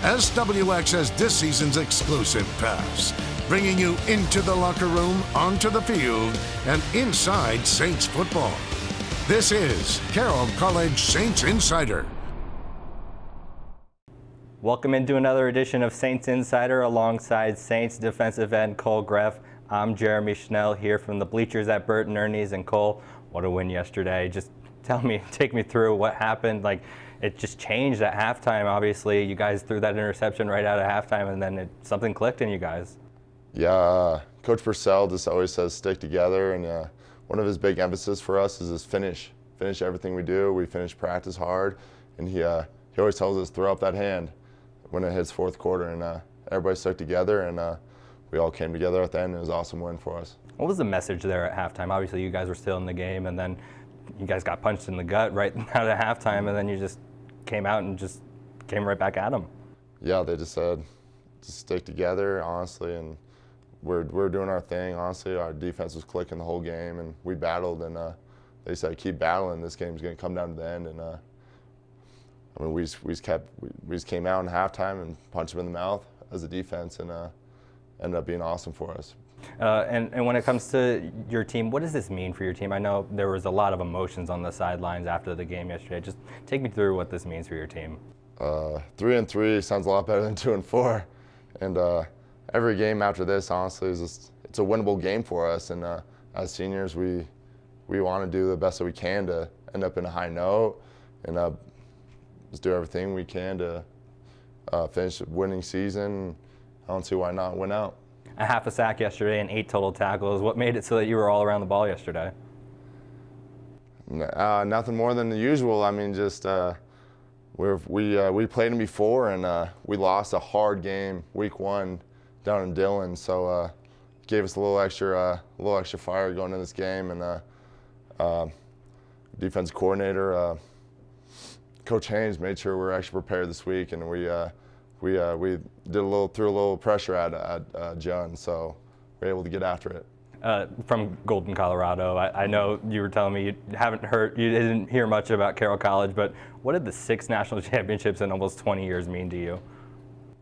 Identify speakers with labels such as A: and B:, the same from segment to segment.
A: SWX has this season's exclusive pass, bringing you into the locker room, onto the field, and inside Saints football. This is Carroll College Saints Insider.
B: Welcome into another edition of Saints Insider alongside Saints defensive end Cole Greff. I'm Jeremy Schnell here from the bleachers at Burton Ernie's. And Cole, what a win yesterday. Just take me through what happened. Like, it just changed at halftime. Obviously, you guys threw that interception right out of halftime, and then something clicked in you guys.
C: Yeah, Coach Purcell just always says stick together, and one of his big emphasis for us is his finish everything we do. We finish practice hard, and he always tells us throw up that hand when it hits fourth quarter, and everybody stuck together, and we all came together at the end. It was an awesome win for us.
B: What was the message there at halftime? Obviously, you guys were still in the game, and then you guys got punched in the gut right out of halftime, and then you just came out and just came right back at them.
C: Yeah, they just said just stick together, honestly, and we're doing our thing. Honestly, our defense was clicking the whole game, and we battled, and they said keep battling. This game's going to come down to the end, and I mean, we just came out in halftime and punched them in the mouth as a defense, and ended up being awesome for us.
B: And when it comes to your team, what does this mean for your team? I know there was a lot of emotions on the sidelines after the game yesterday. Just take me through what this means for your team.
C: 3-3 sounds a lot better than 2-4, and every game after this, honestly, it's a winnable game for us. And as seniors, we want to do the best that we can to end up in a high note, and just do everything we can to finish a winning season. I don't see why not win out.
B: A half a sack yesterday and 8 total tackles. What made it so that you were all around the ball yesterday?
C: Nothing more than the usual. I mean, just we played them before, and we lost a hard game week 1 down in Dillon, so gave us a little extra fire going into this game. And defense coordinator Coach Haynes made sure we were actually prepared this week, and we threw a little pressure at John, so we were able to get after it.
B: From Golden, Colorado, I know you were telling me you didn't hear much about Carroll College, but what did the 6 national championships in almost 20 years mean to you?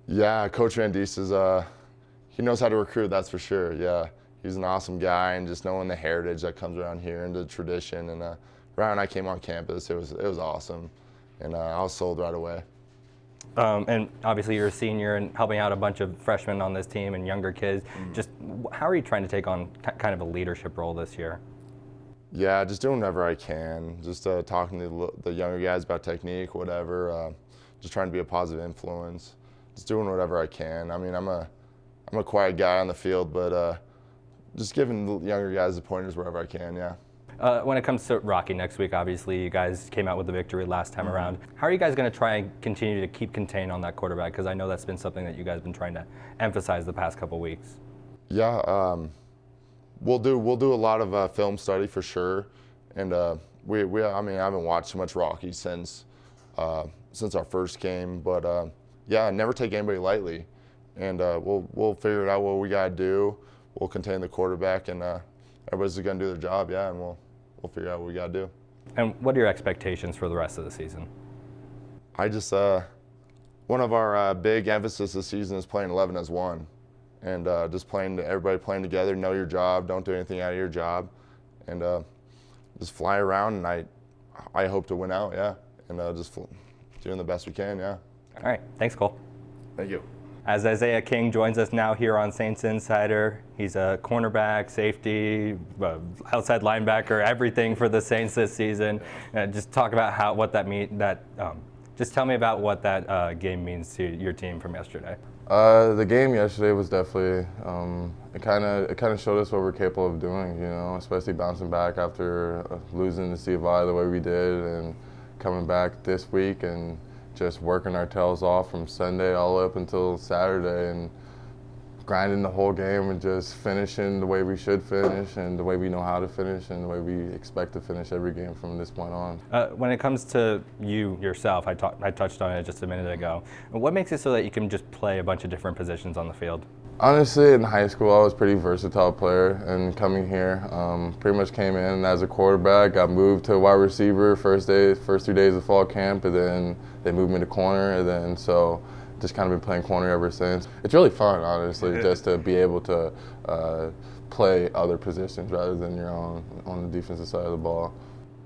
B: Yeah,
C: Coach Van Diest he knows how to recruit, that's for sure. Yeah, he's an awesome guy, and just knowing the heritage that comes around here and the tradition. And right when I came on campus, it was awesome, and I was sold right away.
B: And obviously you're a senior and helping out a bunch of freshmen on this team and younger kids. Just how are you trying to take on kind of a leadership role this year?
C: Yeah, just doing whatever I can. Just talking to the younger guys about technique, whatever. Just trying to be a positive influence. Just doing whatever I can. I mean, I'm a quiet guy on the field, but just giving the younger guys the pointers wherever I can, yeah.
B: When it comes to Rocky next week, obviously you guys came out with the victory last time around. How are you guys going to try and continue to keep contained on that quarterback? Because I know that's been something that you guys have been trying to emphasize the past couple weeks.
C: Yeah, we'll do a lot of film study for sure, and I haven't watched too much Rocky since our first game, but yeah, never take anybody lightly, and we'll figure it out what we got to do. We'll contain the quarterback, and everybody's going to do their job, yeah, and we'll figure out what we got to do.
B: And what are your expectations for the rest of the season?
C: I just one of our big emphasis this season is playing 11 as one, and just everybody playing together. Know your job. Don't do anything out of your job, and just fly around. And I hope to win out, yeah, and just doing the best we can, yeah.
B: All right, thanks, Cole.
C: Thank you.
B: As Isazah King joins us now here on Saints Insider, he's a cornerback, safety, outside linebacker, everything for the Saints this season. Just talk about what that means. Just tell me about what that game means to your team from yesterday.
D: The game yesterday was definitely it kind of showed us what we're capable of doing. You know, especially bouncing back after losing to CVI the way we did, and coming back this week and just working our tails off from Sunday all up until Saturday, and grinding the whole game and just finishing the way we should finish and the way we know how to finish and the way we expect to finish every game from this point on.
B: When it comes to you yourself, I touched on it just a minute ago. What makes it so that you can just play a bunch of different positions on the field?
D: Honestly, in high school, I was a pretty versatile player, and coming here, pretty much came in as a quarterback, got moved to wide receiver first 3 days of fall camp, and then they moved me to corner, and then so just kind of been playing corner ever since. It's really fun, honestly, just to be able to play other positions rather than your own on the defensive side of the ball.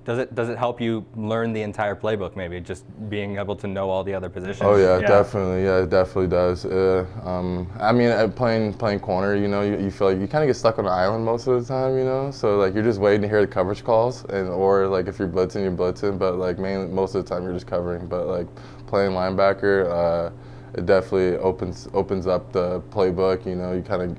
B: Does it help you learn the entire playbook, maybe, just being able to know all the other positions?
D: Oh yeah, definitely. Yeah, it definitely does. I mean, playing corner, you know, you feel like you kind of get stuck on an island most of the time, you know. So like you're just waiting to hear the coverage calls, or like if you're blitzing, you're blitzing. But like mainly most of the time you're just covering. But like playing linebacker, it definitely opens up the playbook. You know,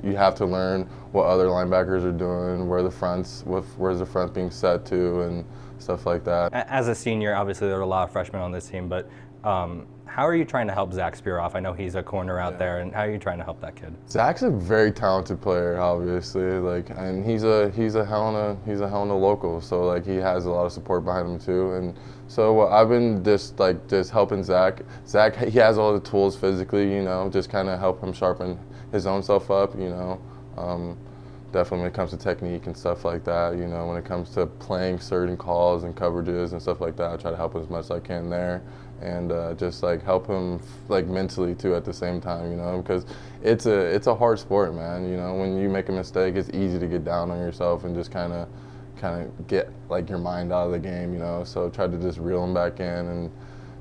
D: you have to learn what other linebackers are doing, where's the front being set to, and stuff like that.
B: As a senior, obviously there are a lot of freshmen on this team, but how are you trying to help Zach Spear off? I know he's a corner out there, and how are you trying to help that kid?
D: Zach's a very talented player, obviously, and he's a hell in a local, so like he has a lot of support behind him too. And so I've been just helping Zach. Zach, he has all the tools physically, you know, just kind of help him sharpen his own self up, you know. Definitely when it comes to technique and stuff like that, you know, when it comes to playing certain calls and coverages and stuff like that, I try to help him as much as I can there, and just like help him like mentally too at the same time, you know, because it's a hard sport, man. You know, when you make a mistake, it's easy to get down on yourself and just kind of get like your mind out of the game, you know. So try to just reel him back in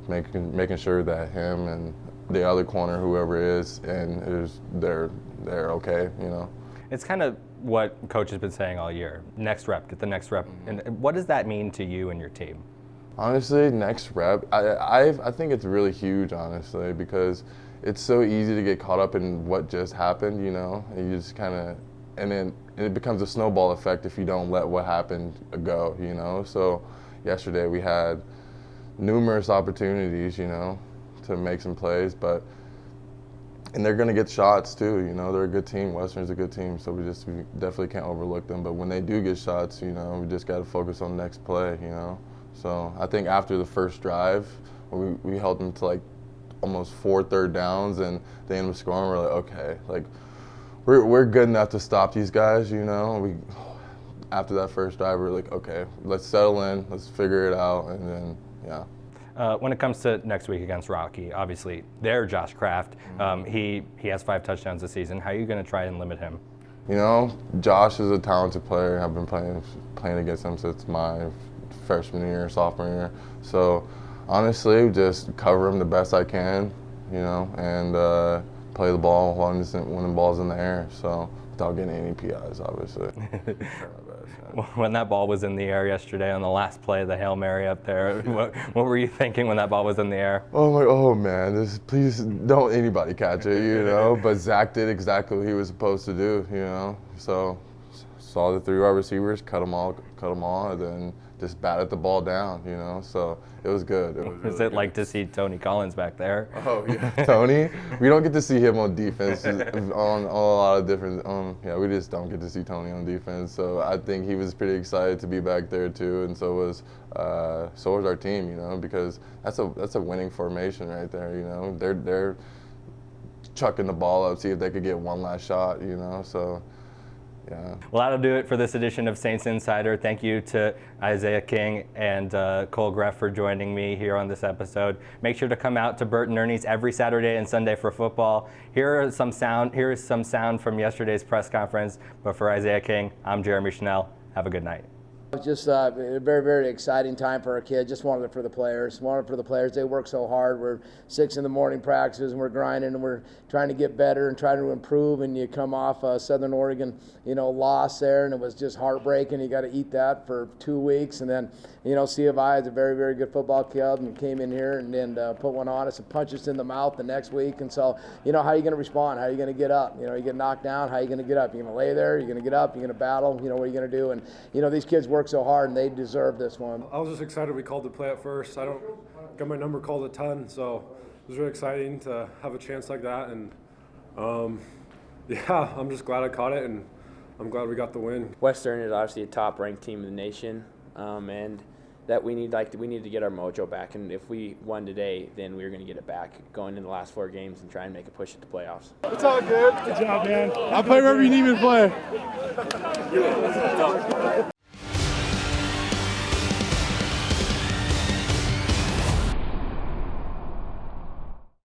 D: and making sure that him and the other corner, whoever is, and they're okay, you know.
B: It's kind of what coach has been saying all year. Next rep, get the next rep. And what does that mean to you and your team?
D: Honestly, next rep, I think it's really huge, honestly, because it's so easy to get caught up in what just happened, you know, and you just and then it becomes a snowball effect if you don't let what happened go, you know. So yesterday we had numerous opportunities, you know, to make some plays, and they're going to get shots too, you know. They're a good team. Western's a good team, so we definitely can't overlook them. But when they do get shots, you know, we just got to focus on the next play, you know. So I think after the first drive, we held them to like almost 4 third downs, and they ended up scoring. We're like, okay, like we're good enough to stop these guys, you know. After that first drive, we're like, okay, let's settle in, let's figure it out, and then yeah.
B: When it comes to next week against Rocky, obviously they're Josh Kraft. He has 5 touchdowns this season. How are you going to try and limit him?
D: You know, Josh is a talented player. I've been playing against him since my freshman year, sophomore year. So honestly, just cover him the best I can, you know, and play the ball while I'm just winning balls in the air. So without getting any PIs, obviously.
B: When that ball was in the air yesterday on the last play, the Hail Mary up there, what were you thinking when that ball was in the air?
D: Oh man, please don't anybody catch it, you know. But Zach did exactly what he was supposed to do, you know. So saw the 3 wide receivers, cut them all, and then just batted the ball down, you know. So it was good.
B: Is it like to see Tony Collins back there?
D: Oh yeah, Tony. We don't get to see him on defense on a lot of different. Yeah, we just don't get to see Tony on defense. So I think he was pretty excited to be back there too, and so was our team, you know, because that's a winning formation right there. You know, they're chucking the ball up, see if they could get one last shot, you know. So. Yeah. Well,
B: that'll do it for this edition of Saints Insider. Thank you to Isazah King and Cole Greff for joining me here on this episode. Make sure to come out to Burt and Ernie's every Saturday and Sunday for football. Here is some sound from yesterday's press conference. But for Isazah King, I'm Jeremy Schnell. Have a good night.
E: Just a very, very exciting time for our kids. Just wanted it for the players. Wanted it for the players. They work so hard. We're 6 in the morning practices, and we're grinding, and we're trying to get better and trying to improve. And you come off Southern Oregon, you know, loss there, and it was just heartbreaking. You got to eat that for 2 weeks, and then, you know, C of I is a very, very good football club, and came in here and put one on us and punched us in the mouth the next week. And so, you know, how are you going to respond? How are you going to get up? You know, you get knocked down. How are you going to get up? You're going to lay there. You're going to get up. You're going to battle. You know, what are you going to do? And you know, these kids work so hard, and they deserve this one.
F: I was just excited we called the play at first. I don't got my number called a ton, so it was really exciting to have a chance like that. And yeah, I'm just glad I caught it, and I'm glad we got the win.
G: Western is obviously a top-ranked team in the nation, and that we need to get our mojo back. And if we won today, then we're going to get it back going in the last 4 games and try and make a push at the playoffs.
H: It's all good. Good job, man. I'll play wherever you need me to play.